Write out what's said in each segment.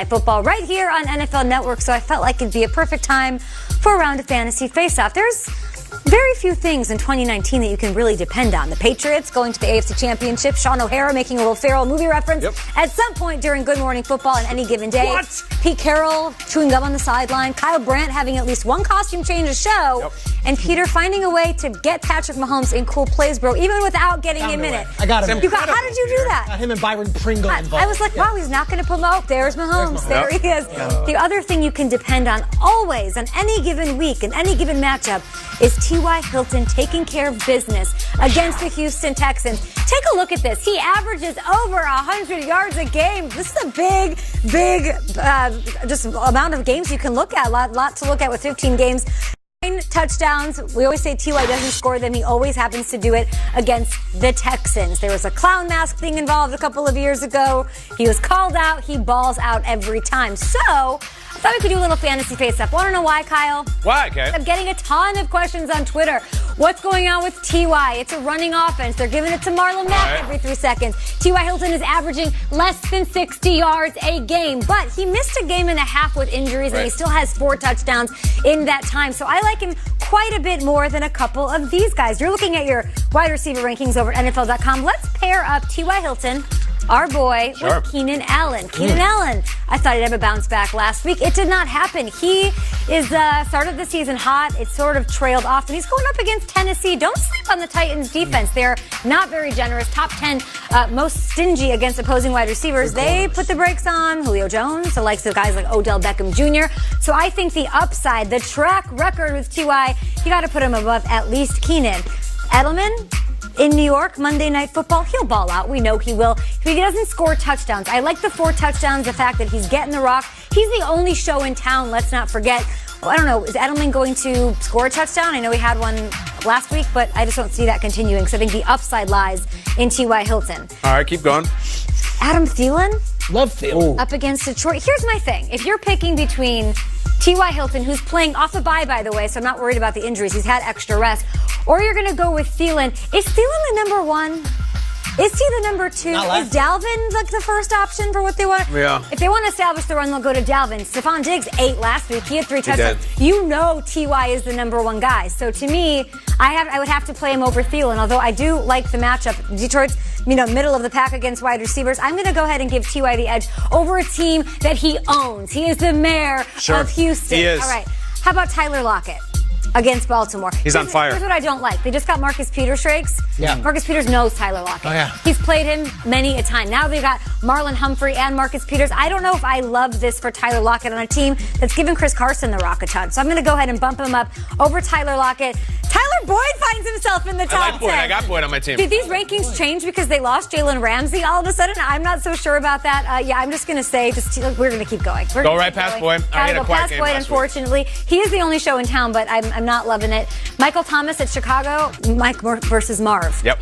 Football right here on NFL Network, so I felt like it'd be a perfect time for a round of fantasy face-off. There's very few things in 2019 that you can really depend on. The Patriots going to the AFC Championship, Sean O'Hara making a Will Ferrell movie reference at some point during Good Morning Football on any given day. What? Pete Carroll chewing gum on the sideline, Kyle Brandt having at least one costume change a show, and Peter finding a way to get Patrick Mahomes in cool plays, bro, even without getting him in it. I got him. How did you do that? Got him and Byron Pringle involved. I was like, wow, he's not going to promote. There's Mahomes. There he is. The other thing you can depend on always, on any given week, in any given matchup, is T.Y. Hilton taking care of business against the Houston Texans. Take a look at this. He averages over 100 yards a game. This is a big just amount of games you can look at. A lot to look at with 15 games. 9 touchdowns. We always say T.Y. doesn't score them. He always happens to do it against the Texans. There was a clown mask thing involved a couple of years ago. He was called out. He balls out every time. So I thought we could do a little fantasy face-up. Want to know why, Kyle? Why, Kay? I'm getting a ton of questions on Twitter. What's going on with T.Y.? It's a running offense. They're giving it to Marlon Mack every 3 seconds. T.Y. Hilton is averaging less than 60 yards a game, but he missed a game and a half with injuries, and he still has 4 touchdowns in that time. So I like him quite a bit more than a couple of these guys. You're looking at your wide receiver rankings over at NFL.com. Let's pair up T.Y. Hilton, our boy, with Keenan Allen. Keenan Allen, I thought he'd have a bounce back last week. It did not happen. He is started the season hot. It sort of trailed off, and he's going up against Tennessee. Don't sleep on the Titans' defense. They're not very generous. Top 10 most stingy against opposing wide receivers. They put the brakes on Julio Jones, the likes of guys like Odell Beckham Jr. So I think the upside, the track record with T.Y., you got to put him above at least Keenan. Edelman in New York, Monday Night Football, he'll ball out. We know he will. If he doesn't score touchdowns, I like the 4 touchdowns, the fact that he's getting the rock. He's the only show in town, let's not forget. Well, I don't know, is Edelman going to score a touchdown? I know he had one last week, but I just don't see that continuing. So I think the upside lies in T.Y. Hilton. All right, keep going. Adam Thielen? Love Thielen. Up against Detroit. Here's my thing. If you're picking between T.Y. Hilton, who's playing off a bye, by the way, so I'm not worried about the injuries. He's had extra rest. Or you're going to go with Thielen. Is Thielen the number 1? Is he the number 2? Is Dalvin like the first option for what they want? Yeah. If they want to establish the run, they'll go to Dalvin. Stephon Diggs, 8 last week. He had 3 touchdowns. You know T.Y. is the number 1 guy. So to me, I would have to play him over Thielen, although I do like the matchup. Detroit's middle of the pack against wide receivers. I'm going to go ahead and give T.Y. the edge over a team that he owns. He is the mayor of Houston. He is. All right. How about Tyler Lockett against Baltimore? He's on fire. Here's what I don't like. They just got Marcus Peters shakes. Yeah. Marcus Peters knows Tyler Lockett. Oh, yeah. He's played him many a time. Now they've got Marlon Humphrey and Marcus Peters. I don't know if I love this for Tyler Lockett on a team that's given Chris Carson the rock a ton. So I'm going to go ahead and bump him up over Tyler Lockett. Tyler Boyd finds himself in the top 10. I like Boyd. I got Boyd on my team. Did these rankings change because they lost Jalen Ramsey all of a sudden? I'm not so sure about that. I'm just going to say, we're going to keep going. Go right past Boyd. I had a quiet game last week. Unfortunately. He is the only show in town, but I'm not loving it. Michael Thomas at Chicago, Mike versus Marv. Yep.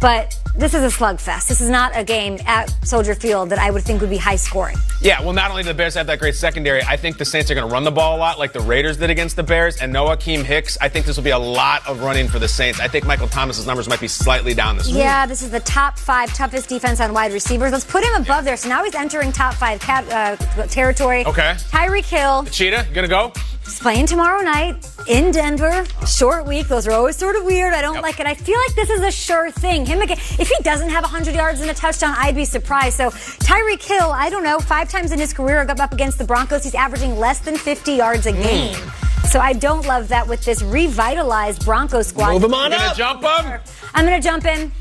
But this is a slugfest. This is not a game at Soldier Field that I would think would be high scoring. Yeah, well, not only do the Bears have that great secondary, I think the Saints are going to run the ball a lot like the Raiders did against the Bears. And Akeem Hicks, I think this will be a lot of running for the Saints. I think Michael Thomas's numbers might be slightly down this week. Yeah, this is the top 5 toughest defense on wide receivers. Let's put him above there. So now he's entering top 5 territory. Okay. Tyreek Hill. The Cheetah, you going to go? He's playing tomorrow night in Denver. Short week. Those are always sort of weird. I don't like it. I feel like this is a sure thing. Him again. If he doesn't have 100 yards and a touchdown, I'd be surprised. So Tyreek Hill, I don't know, 5 times in his career up against the Broncos, he's averaging less than 50 yards a game. So I don't love that with this revitalized Broncos squad. Move him on up. You're going to jump him? I'm going to jump in.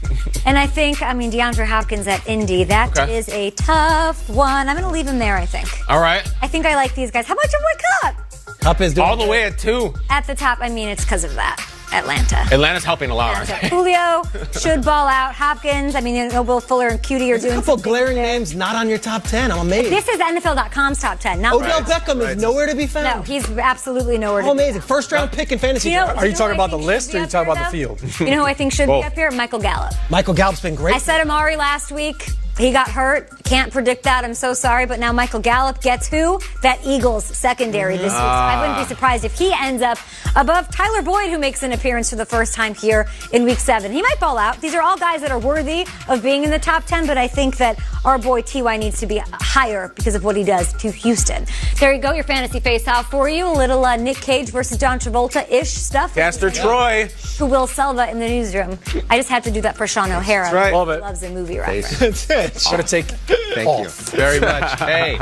And I think, DeAndre Hopkins at Indy, that is a tough one. I'm going to leave him there, I think. All right. I think I like these guys. How about your boy Cup? Cup is doing all the way at 2. At the top, it's because of that. Atlanta's helping a lot, aren't they? Julio should ball out. Hopkins, Will Fuller and Cutie are doing a couple glaring names not on your top 10. I'm amazed. This is NFL.com's top 10. Not Odell Beckham is nowhere to be found. No, he's absolutely nowhere to be found. Amazing. First round pick in fantasy. Are you talking about the list or are you talking about the field? You know who I think should be up here? Michael Gallup. Michael Gallup's been great. I said Amari last week. He got hurt. can't predict that. I'm so sorry. But now Michael Gallup gets who? That Eagles secondary this week. So I wouldn't be surprised if he ends up above Tyler Boyd, who makes an appearance for the first time here in Week 7. He might ball out. These are all guys that are worthy of being in the top 10, but I think that our boy T.Y. needs to be higher because of what he does to Houston. There you go, your fantasy face-off for you. A little Nick Cage versus John Travolta-ish stuff. Caster Troy. To Will Selva in the newsroom. I just had to do that for Sean O'Hara. That's right. Love it. Loves a movie reference. That's it. Gotta take Thank you very much. Hey,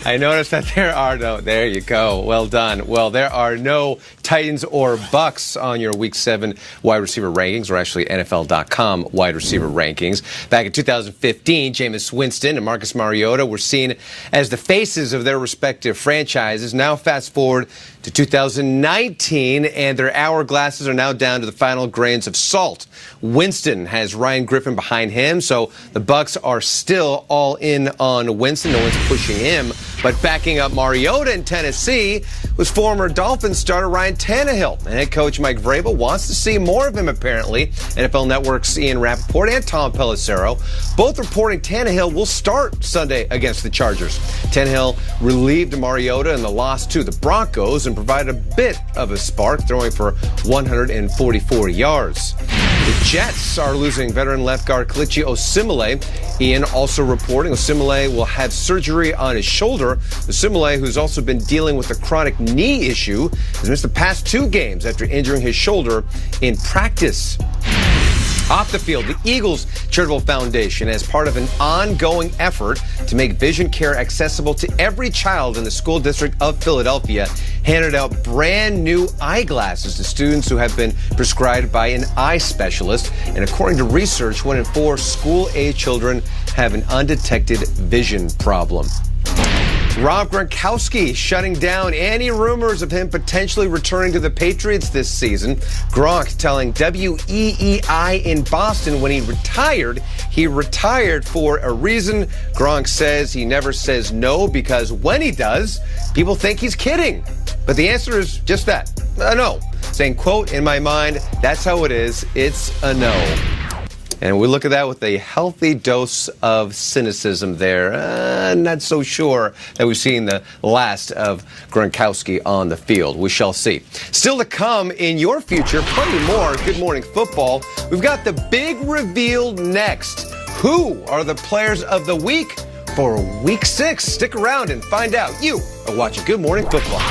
I noticed that there are no. There you go. Well done. Well, there are no Titans or Bucks on your Week 7 wide receiver rankings, or actually NFL.com wide receiver rankings. Back in 2015, Jameis Winston and Marcus Mariota were seen as the faces of their respective franchises. Now, fast forward to 2019, and their hourglasses are now down to the final grains of salt. Winston has Ryan Griffin behind him, so the Bucks are still all in on Winston. No one's pushing him. But backing up Mariota in Tennessee was former Dolphins starter Ryan Tannehill. And head coach Mike Vrabel wants to see more of him, apparently. NFL Network's Ian Rappaport and Tom Pelissero both reporting Tannehill will start Sunday against the Chargers. Tannehill relieved Mariota in the loss to the Broncos and provided a bit of a spark, throwing for 144 yards. The Jets are losing veteran left guard Kelechi Osemele. Ian also reporting Osemele will have surgery on his shoulder. Osemele, who's also been dealing with a chronic knee issue, has missed the past 2 games after injuring his shoulder in practice. Off the field, the Eagles Charitable Foundation, as part of an ongoing effort to make vision care accessible to every child in the school district of Philadelphia, handed out brand new eyeglasses to students who have been prescribed by an eye specialist. And according to research, 1 in 4 school-age children have an undetected vision problem. Rob Gronkowski shutting down any rumors of him potentially returning to the Patriots this season. Gronk telling WEEI in Boston when he retired for a reason. Gronk says he never says no because when he does, people think he's kidding. But the answer is just that, a no. Saying, quote, in my mind, that's how it is. It's a no. And we look at that with a healthy dose of cynicism there. Not so sure that we've seen the last of Gronkowski on the field. We shall see. Still to come in your future, plenty more Good Morning Football. We've got the big reveal next. Who are the players of the week for Week 6? Stick around and find out. You are watching Good Morning Football.